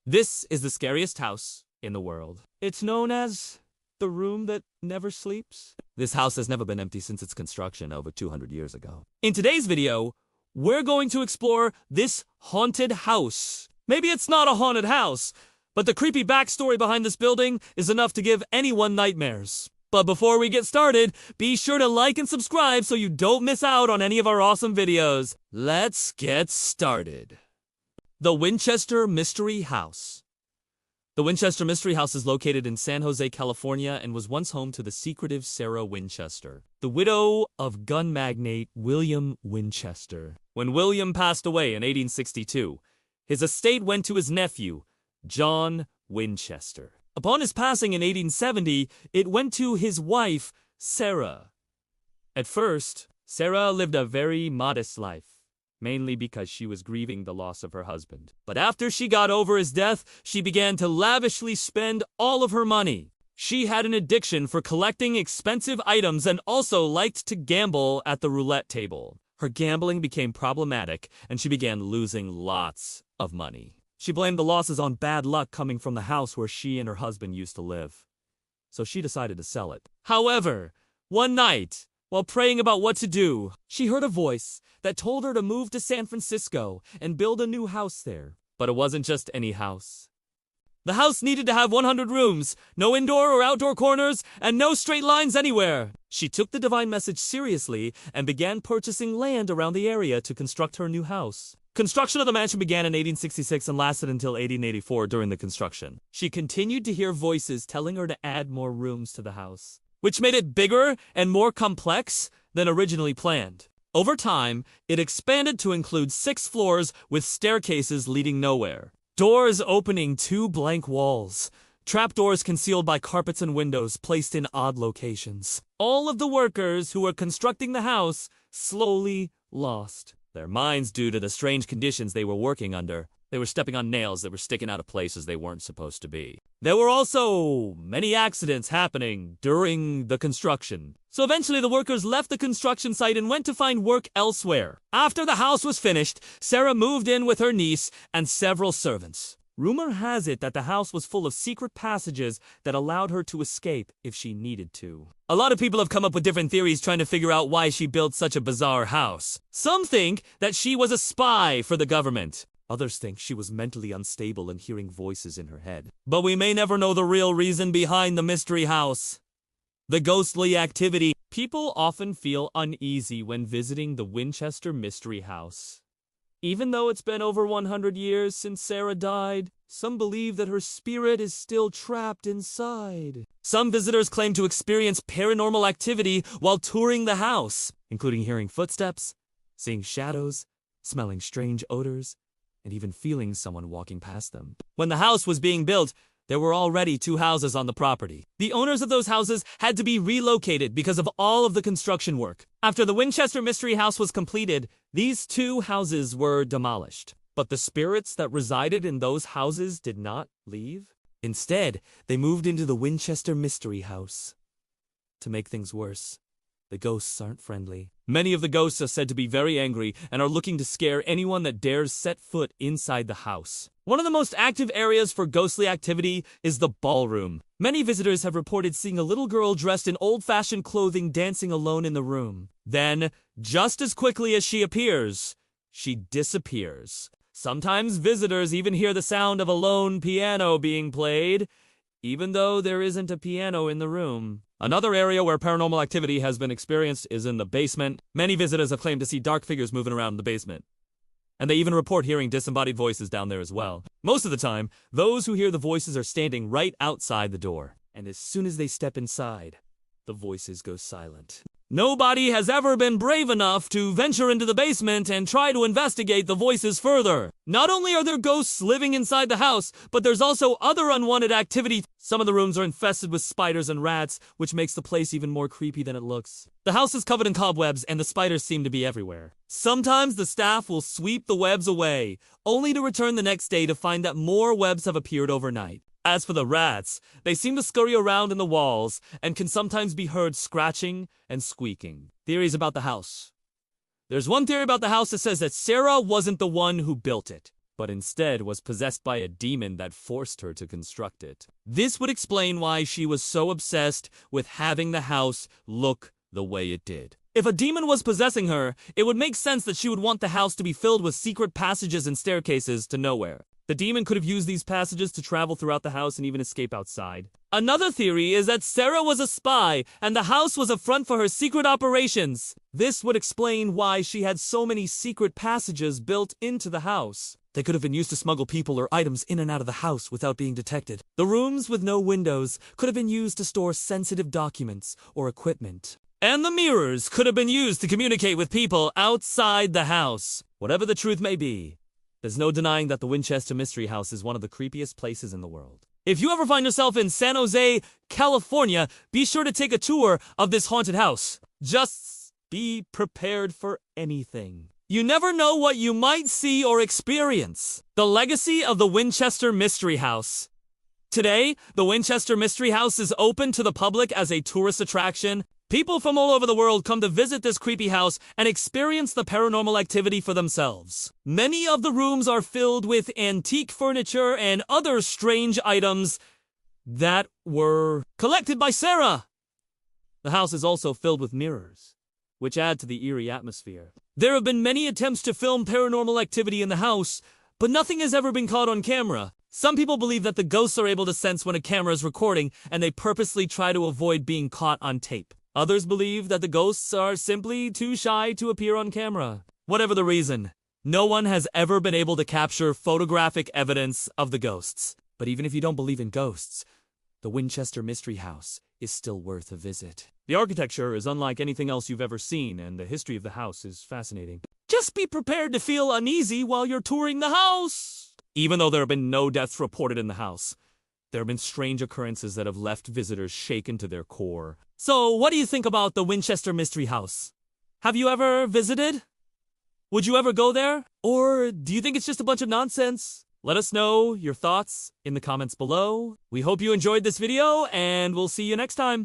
This is the scariest house in the world. It's known as the room that never sleeps. This house has never been empty since its construction over 200 years ago. In today's video, we're going to explore this haunted house. Maybe it's not a haunted house, but the creepy backstory behind this building is enough to give anyone nightmares. But before we get started, be sure to like and subscribe so you don't miss out on any of our awesome videos. Let's get started. The Winchester Mystery House. The Winchester Mystery House is located in San Jose, California, and was once home to the secretive Sarah Winchester, the widow of gun magnate William Winchester. When William passed away in 1862, his estate went to his nephew, John Winchester. Upon his passing in 1870, it went to his wife, Sarah. At first, Sarah lived a very modest life, mainly because she was grieving the loss of her husband. But after she got over his death, she began to lavishly spend all of her money. She had an addiction for collecting expensive items and also liked to gamble at the roulette table. Her gambling became problematic, and she began losing lots of money. She blamed the losses on bad luck coming from the house where she and her husband used to live. So she decided to sell it. However, one night, while praying about what to do, she heard a voice that told her to move to San Francisco and build a new house there. But it wasn't just any house. The house needed to have 100 rooms, no indoor or outdoor corners, and no straight lines anywhere. She took the divine message seriously and began purchasing land around the area to construct her new house. Construction of the mansion began in 1866 and lasted until 1884 during the construction. She continued to hear voices telling her to add more rooms to the house, which made it bigger and more complex than originally planned. Over time, it expanded to include 6 floors with staircases leading nowhere, doors opening 2 blank walls, trapdoors concealed by carpets and windows placed in odd locations. All of the workers who were constructing the house slowly lost their minds due to the strange conditions they were working under. They were stepping on nails that were sticking out of places they weren't supposed to be. There were also many accidents happening during the construction. So eventually the workers left the construction site and went to find work elsewhere. After the house was finished, Sarah moved in with her niece and several servants. Rumor has it that the house was full of secret passages that allowed her to escape if she needed to. A lot of people have come up with different theories trying to figure out why she built such a bizarre house. Some think that she was a spy for the government. Others think she was mentally unstable and hearing voices in her head. But we may never know the real reason behind the mystery house. The ghostly activity. People often feel uneasy when visiting the Winchester Mystery House. Even though it's been over 100 years since Sarah died, some believe that her spirit is still trapped inside. Some visitors claim to experience paranormal activity while touring the house, including hearing footsteps, seeing shadows, smelling strange odors, and even feeling someone walking past them. When the house was being built, there were already 2 houses on the property. The owners of those houses had to be relocated because of all of the construction work. After the Winchester Mystery House was completed, these 2 houses were demolished. But the spirits that resided in those houses did not leave. Instead, they moved into the Winchester Mystery House. To make things worse, the ghosts aren't friendly. Many of the ghosts are said to be very angry and are looking to scare anyone that dares set foot inside the house. One of the most active areas for ghostly activity is the ballroom. Many visitors have reported seeing a little girl dressed in old-fashioned clothing dancing alone in the room. Then, just as quickly as she appears, she disappears. Sometimes visitors even hear the sound of a lone piano being played, even though there isn't a piano in the room. Another area where paranormal activity has been experienced is in the basement. Many visitors have claimed to see dark figures moving around in the basement. And they even report hearing disembodied voices down there as well. Most of the time, those who hear the voices are standing right outside the door. And as soon as they step inside, the voices go silent. Nobody has ever been brave enough to venture into the basement and try to investigate the voices further. Not only are there ghosts living inside the house, but there's also other unwanted activity. Some of the rooms are infested with spiders and rats, which makes the place even more creepy than it looks. The house is covered in cobwebs, and the spiders seem to be everywhere. Sometimes the staff will sweep the webs away, only to return the next day to find that more webs have appeared overnight. As for the rats, they seem to scurry around in the walls and can sometimes be heard scratching and squeaking. Theories about the house. There's one theory about the house that says that Sarah wasn't the one who built it, but instead was possessed by a demon that forced her to construct it. This would explain why she was so obsessed with having the house look the way it did. If a demon was possessing her, it would make sense that she would want the house to be filled with secret passages and staircases to nowhere. The demon could have used these passages to travel throughout the house and even escape outside. Another theory is that Sarah was a spy, and the house was a front for her secret operations. This would explain why she had so many secret passages built into the house. They could have been used to smuggle people or items in and out of the house without being detected. The rooms with no windows could have been used to store sensitive documents or equipment. And the mirrors could have been used to communicate with people outside the house. Whatever the truth may be, there's no denying that the Winchester Mystery House is one of the creepiest places in the world. If you ever find yourself in San Jose, California, be sure to take a tour of this haunted house. Just be prepared for anything. You never know what you might see or experience. The legacy of the Winchester Mystery House. Today, the Winchester Mystery House is open to the public as a tourist attraction. People from all over the world come to visit this creepy house and experience the paranormal activity for themselves. Many of the rooms are filled with antique furniture and other strange items that were collected by Sarah. The house is also filled with mirrors, which add to the eerie atmosphere. There have been many attempts to film paranormal activity in the house, but nothing has ever been caught on camera. Some people believe that the ghosts are able to sense when a camera is recording, and they purposely try to avoid being caught on tape. Others believe that the ghosts are simply too shy to appear on camera. Whatever the reason, no one has ever been able to capture photographic evidence of the ghosts. But even if you don't believe in ghosts, the Winchester Mystery House is still worth a visit. The architecture is unlike anything else you've ever seen, and the history of the house is fascinating. Just be prepared to feel uneasy while you're touring the house. Even though there have been no deaths reported in the house, there have been strange occurrences that have left visitors shaken to their core. So, what do you think about the Winchester Mystery House? Have you ever visited? Would you ever go there? Or do you think it's just a bunch of nonsense? Let us know your thoughts in the comments below. We hope you enjoyed this video, and we'll see you next time.